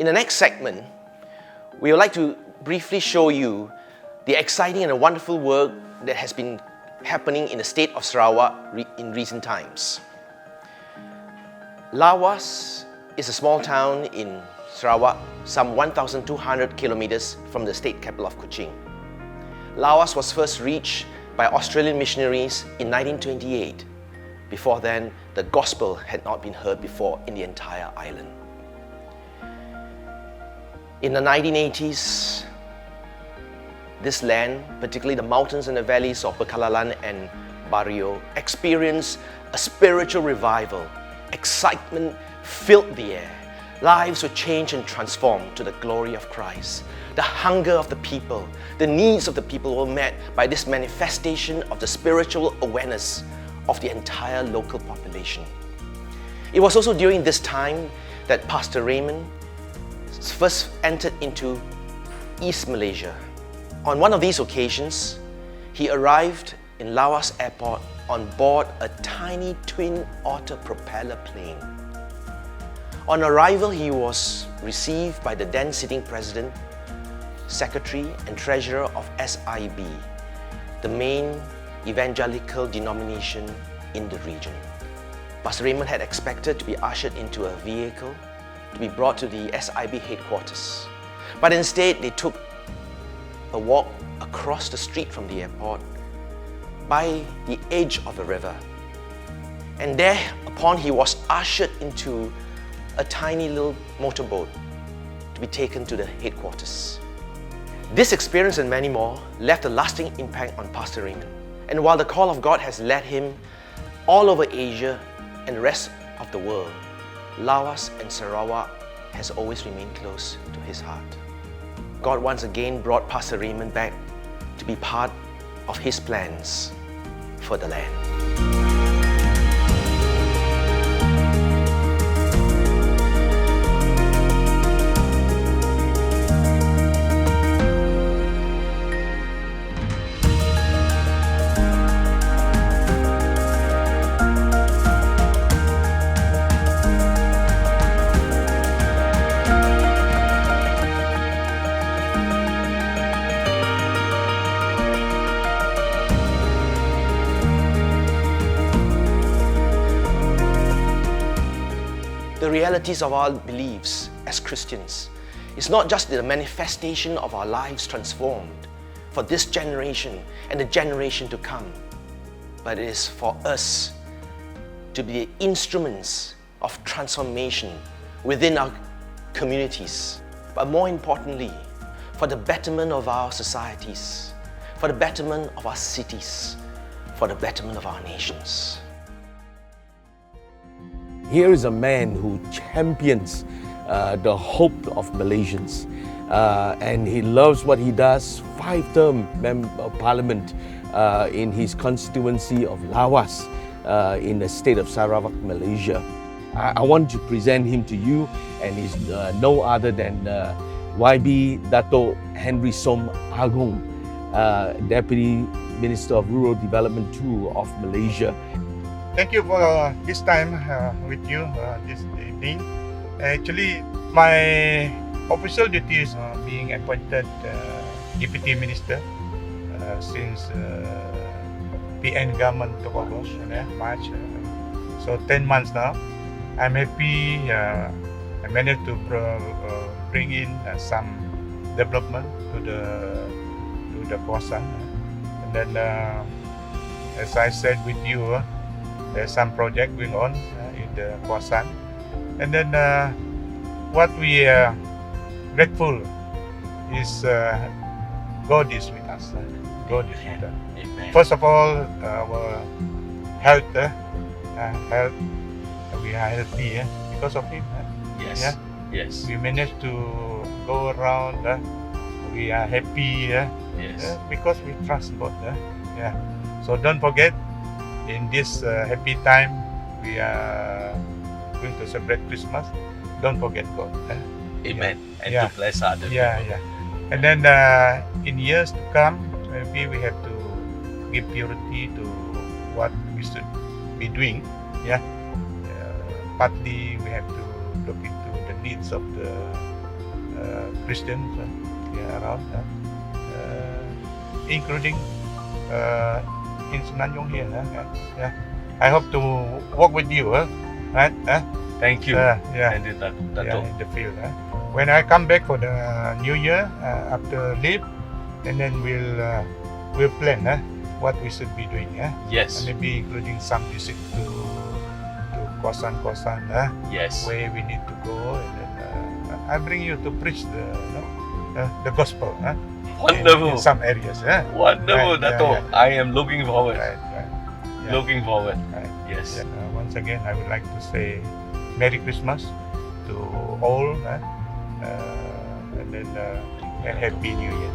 In the next segment, we would like to briefly show you the exciting and wonderful work that has been happening in the state of Sarawak in recent times. Lawas is a small town in Sarawak, some 1,200 kilometers from the state capital of Kuching. Lawas was first reached by Australian missionaries in 1928. Before then, the gospel had not been heard before in the entire island. In the 1980s, this land, particularly the mountains and the valleys of Bekalalan and Barrio, experienced a spiritual revival. Excitement filled the air. Lives were changed and transformed to the glory of Christ. The hunger of the people, the needs of the people were met by this manifestation of the spiritual awareness of the entire local population. It was also during this time that Pastor Raymond first entered into East Malaysia. On one of these occasions, he arrived in Lawas Airport on board a tiny twin-otter propeller plane. On arrival, he was received by the then sitting president, secretary and treasurer of SIB, the main evangelical denomination in the region. Pastor Raymond had expected to be ushered into a vehicle to be brought to the SIB headquarters. But instead, they took a walk across the street from the airport by the edge of the river. And thereupon he was ushered into a tiny little motorboat to be taken to the headquarters. This experience and many more left a lasting impact on Pastor Raymond. And while the call of God has led him all over Asia and the rest of the world, Lawas and Sarawak has always remained close to his heart. God once again brought Pastor Raymond back to be part of his plans for the land. The realities of our beliefs as Christians is not just the manifestation of our lives transformed for this generation and the generation to come, but it is for us to be instruments of transformation within our communities, but more importantly, for the betterment of our societies, for the betterment of our cities, for the betterment of our nations. Here is a man who champions the hope of Malaysians, and he loves what he does. 5-term member of parliament in his constituency of Lawas in the state of Sarawak, Malaysia. I want to present him to you, and he's no other than YB Datuk Henry Som Agong, Deputy Minister of Rural Development II of Malaysia. Thank you for this time with you this evening. Actually, my official duty is being appointed Deputy Minister since PN government took over March. So 10 months now. I'm happy I managed to bring in some development to the Kawasan. And then, as I said with you, there's some project going on in the Kawasan. And then what we are grateful is God is with us. God is with us. Amen. First of all, our health, we are healthy because of Him. Yes. Yeah? Yes. We managed to go around. We are happy Yes. because we trust God. Yeah. So don't forget, in this happy time, we are going to celebrate Christmas. Don't forget God. Amen. And Yeah. to bless other Yeah, people. yeah. And then in years to come, maybe we have to give priority to what we should be doing. Yeah. Partly we have to look into the needs of the Christians around, including in Semenanjung here. Yeah. I hope to work with you, right? Thank you. Yeah. And then Yeah, Datuk. in the field. When I come back for the New Year after leave, and then we'll plan what we should be doing. Yes. Maybe including some visit to Kosan Yes. where we need to go, and then I bring you to preach the gospel. Wonderful. In some areas. Wonderful, Right, yeah, Datuk. I am looking forward. Right. Yeah. Looking forward. Right. Yes. Once again, I would like to say Merry Christmas to all, and then and Happy New Year.